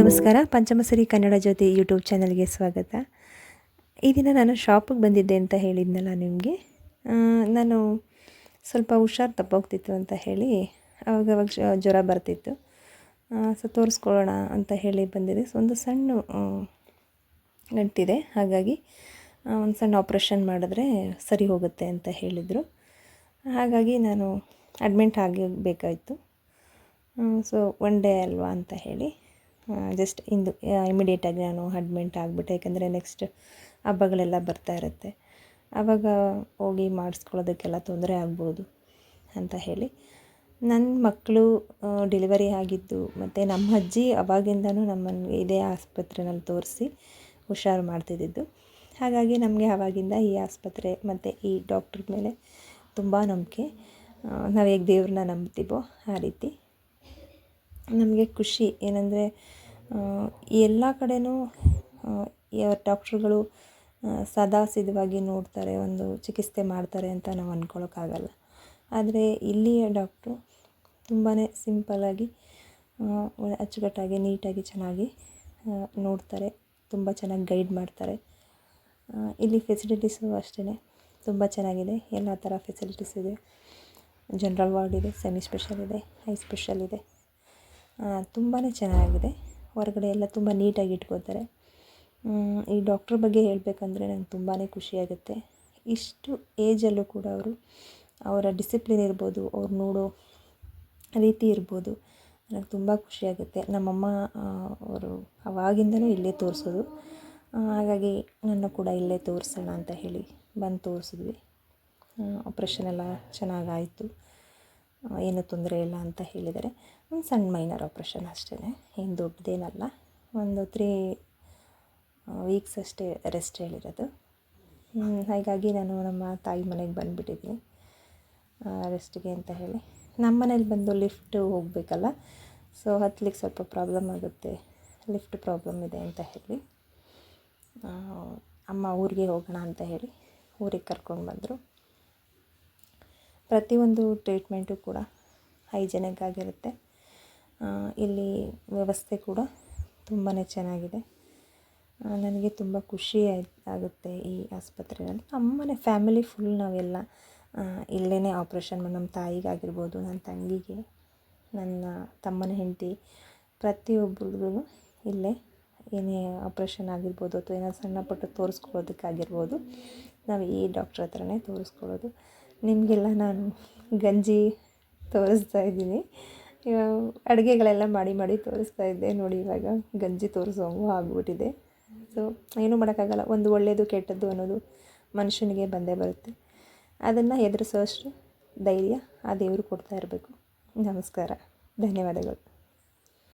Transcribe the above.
ನಮಸ್ಕಾರ. ಪಂಚಮಸರಿ ಕನ್ನಡ ಜ್ಯೋತಿ ಯೂಟ್ಯೂಬ್ ಚಾನಲ್ಗೆ ಸ್ವಾಗತ. ಈ ದಿನ ನಾನು ಶಾಪಿಗೆ ಬಂದಿದ್ದೆ ಅಂತ ಹೇಳಿದ್ನಲ್ಲ ನಿಮಗೆ. ನಾನು ಸ್ವಲ್ಪ ಹುಷಾರು ತಪ್ಪೋಗ್ತಿತ್ತು ಅಂತ ಹೇಳಿ ಆವಾಗವಾಗ ಜ್ವರ ಬರ್ತಿತ್ತು. ಸೊ ತೋರಿಸ್ಕೊಳ್ಳೋಣ ಅಂತ ಹೇಳಿ ಬಂದಿದೆ. ಸೊ ಒಂದು ಸಣ್ಣ ಗಂಟಿದೆ, ಹಾಗಾಗಿ ಒಂದು ಸಣ್ಣ ಆಪ್ರೇಷನ್ ಮಾಡಿದ್ರೆ ಸರಿ ಹೋಗುತ್ತೆ ಅಂತ ಹೇಳಿದರು. ಹಾಗಾಗಿ ನಾನು ಅಡ್ಮಿಂಟ್ ಆಗಬೇಕಾಯಿತು. ಸೊ ಒನ್ ಡೇ ಅಲ್ವಾ ಅಂತ ಹೇಳಿ ಜಸ್ಟ್ ಇಮಿಡಿಯೇಟಾಗಿ ನಾನು ಅಡ್ಮಿಂಟ್ ಆಗಿಬಿಟ್ಟೆ. ಯಾಕೆಂದರೆ ನೆಕ್ಸ್ಟ್ ಹಬ್ಬಗಳೆಲ್ಲ ಬರ್ತಾ ಇರುತ್ತೆ, ಆವಾಗ ಹೋಗಿ ಮಾಡಿಸ್ಕೊಳ್ಳೋದಕ್ಕೆಲ್ಲ ತೊಂದರೆ ಆಗ್ಬೋದು ಅಂತ ಹೇಳಿ. ನನ್ನ ಮಕ್ಕಳು ಡೆಲಿವರಿ ಆಗಿದ್ದು ಮತ್ತು ನಮ್ಮ ಅಜ್ಜಿ ಅವಾಗಿಂದನೂ ನಮ್ಮನ್ನು ಇದೇ ಆಸ್ಪತ್ರೆಯಲ್ಲಿ ತೋರಿಸಿ ಹುಷಾರು ಮಾಡ್ತಿದ್ದಿದ್ದು. ಹಾಗಾಗಿ ನಮಗೆ ಆವಾಗಿಂದ ಈ ಆಸ್ಪತ್ರೆ ಮತ್ತು ಈ ಡಾಕ್ಟ್ರ್ ಮೇಲೆ ತುಂಬ ನಂಬಿಕೆ. ನಾವು ಹೇಗೆ ದೇವ್ರನ್ನ ನಂಬ್ತೀವೋ ಆ ರೀತಿ ನಮಗೆ ಖುಷಿ ಏನಂದರೆ ಎಲ್ಲ ಕಡೆಯೂ ಡಾಕ್ಟ್ರುಗಳು ಸದಾ ಸಿದ್ಧವಾಗಿ ನೋಡ್ತಾರೆ, ಒಂದು ಚಿಕಿತ್ಸೆ ಮಾಡ್ತಾರೆ ಅಂತ ನಾವು ಅಂದ್ಕೊಳ್ಳೋಕ್ಕಾಗಲ್ಲ. ಆದರೆ ಇಲ್ಲಿಯ ಡಾಕ್ಟ್ರು ತುಂಬಾ ಸಿಂಪಲ್ಲಾಗಿ ಅಚ್ಚುಕಟ್ಟಾಗಿ ನೀಟಾಗಿ ಚೆನ್ನಾಗಿ ನೋಡ್ತಾರೆ, ತುಂಬ ಚೆನ್ನಾಗಿ ಗೈಡ್ ಮಾಡ್ತಾರೆ. ಇಲ್ಲಿ ಫೆಸಿಲಿಟೀಸು ಅಷ್ಟೇ ತುಂಬ ಚೆನ್ನಾಗಿದೆ. ಎಲ್ಲ ಥರ ಫೆಸಿಲಿಟೀಸ್ ಇದೆ. ಜನರಲ್ ವಾರ್ಡ್ ಇದೆ, ಸೆಮಿ ಸ್ಪೆಷಲ್ ಇದೆ, ಹೈ ಸ್ಪೆಷಲ್ ಇದೆ. ತುಂಬಾ ಚೆನ್ನಾಗಿದೆ. ಹೊರಗಡೆ ಎಲ್ಲ ತುಂಬ ನೀಟಾಗಿ ಇಟ್ಕೋತಾರೆ. ಈ ಡಾಕ್ಟ್ರ್ ಬಗ್ಗೆ ಹೇಳಬೇಕಂದ್ರೆ ನಂಗೆ ತುಂಬಾ ಖುಷಿಯಾಗುತ್ತೆ. ಇಷ್ಟು ಏಜಲ್ಲೂ ಕೂಡ ಅವರ ಡಿಸಿಪ್ಲಿನ್ ಇರ್ಬೋದು, ಅವ್ರು ನೋಡೋ ರೀತಿ ಇರ್ಬೋದು, ನನಗೆ ತುಂಬ ಖುಷಿಯಾಗುತ್ತೆ. ನಮ್ಮಮ್ಮ ಅವರು ಅವಾಗಿಂದನೂ ಇಲ್ಲೇ ತೋರಿಸೋದು. ಹಾಗಾಗಿ ನನ್ನ ಕೂಡ ಇಲ್ಲೇ ತೋರಿಸೋಣ ಅಂತ ಹೇಳಿ ಬಂದು ತೋರಿಸಿದ್ವಿ. ಆಪ್ರೇಷನ್ ಎಲ್ಲ ಚೆನ್ನಾಗಾಯಿತು, ಏನೂ ತೊಂದರೆ ಇಲ್ಲ ಅಂತ ಹೇಳಿದ್ದಾರೆ. ಒಂದು ಸಣ್ಣ ಮೈನರ್ ಆಪ್ರೇಷನ್ ಅಷ್ಟೇ, ಏನು ದೊಡ್ಡದೇನಲ್ಲ. ಒಂದು 3 ವೀಕ್ಸ್ ಅಷ್ಟೇ ರೆಸ್ಟ್ ಹೇಳಿರೋದು. ಹಾಗಾಗಿ ನಾನು ನಮ್ಮ ತಾಯಿ ಮನೆಗೆ ಬಂದುಬಿಟ್ಟಿದ್ದೀನಿ ರೆಸ್ಟಿಗೆ ಅಂತ ಹೇಳಿ. ನಮ್ಮ ಮನೇಲಿ ಬಂದು ಲಿಫ್ಟ್ ಹೋಗಬೇಕಲ್ಲ, ಸೊ ಹತ್ತಲಿಕ್ಕೆ ಸ್ವಲ್ಪ ಪ್ರಾಬ್ಲಮ್ ಆಗುತ್ತೆ, ಲಿಫ್ಟ್ ಪ್ರಾಬ್ಲಮ್ ಇದೆ ಅಂತ ಹೇಳಿ ಅಮ್ಮ ಊರಿಗೆ ಹೋಗೋಣ ಅಂತ ಹೇಳಿ ಊರಿಗೆ ಕರ್ಕೊಂಡು ಬಂದರು. ಪ್ರತಿಯೊಂದು ಟ್ರೀಟ್ಮೆಂಟು ಕೂಡ ಹೈಜೆನಿಕ್ ಆಗಿರುತ್ತೆ. ಇಲ್ಲಿ ವ್ಯವಸ್ಥೆ ಕೂಡ ತುಂಬಾ ಚೆನ್ನಾಗಿದೆ. ನನಗೆ ತುಂಬ ಖುಷಿ ಆಗುತ್ತೆ ಈ ಆಸ್ಪತ್ರೆಯಲ್ಲಿ. ನಮ್ಮನೆ ಫ್ಯಾಮಿಲಿ ಫುಲ್ ನಾವೆಲ್ಲ ಇಲ್ಲೇ ಆಪ್ರೇಷನ್ ನಮ್ಮ ತಾಯಿಗಾಗಿರ್ಬೋದು, ನನ್ನ ತಂಗಿಗೆ, ನನ್ನ ತಮ್ಮನ ಹೆಂಡತಿ, ಪ್ರತಿಯೊಬ್ಬರಿಗೂ ಇಲ್ಲೇ ಏನೇ ಆಪ್ರೇಷನ್ ಆಗಿರ್ಬೋದು ಅಥವಾ ಏನಾದ್ರು ಸಣ್ಣ ಪುಟ್ಟ ತೋರಿಸ್ಕೊಳ್ಳೋದಕ್ಕಾಗಿರ್ಬೋದು ನಾವು ಈ ಡಾಕ್ಟ್ರ್ ಹತ್ರನೇ ತೋರಿಸ್ಕೊಳ್ಳೋದು. ನಿಮಗೆಲ್ಲ ನಾನು ಗಂಜಿ ತೋರಿಸ್ತಾ ಇದ್ದೀನಿ, ಅಡುಗೆಗಳೆಲ್ಲ ಮಾಡಿ ತೋರಿಸ್ತಾ ಇದ್ದೆ. ನೋಡಿ ಇವಾಗ ಗಂಜಿ ತೋರಿಸೋಂಗೂ ಆಗ್ಬಿಟ್ಟಿದೆ. ಸೊ ಏನೂ ಮಾಡೋಕ್ಕಾಗಲ್ಲ. ಒಂದು ಒಳ್ಳೆಯದು ಕೆಟ್ಟದ್ದು ಅನ್ನೋದು ಮನುಷ್ಯನಿಗೆ ಬಂದೇ ಬರುತ್ತೆ. ಅದನ್ನು ಎದುರಿಸೋಷ್ಟು ಧೈರ್ಯ ಆ ದೇವರು ಕೊಡ್ತಾ ಇರಬೇಕು. ನಮಸ್ಕಾರ, ಧನ್ಯವಾದಗಳು.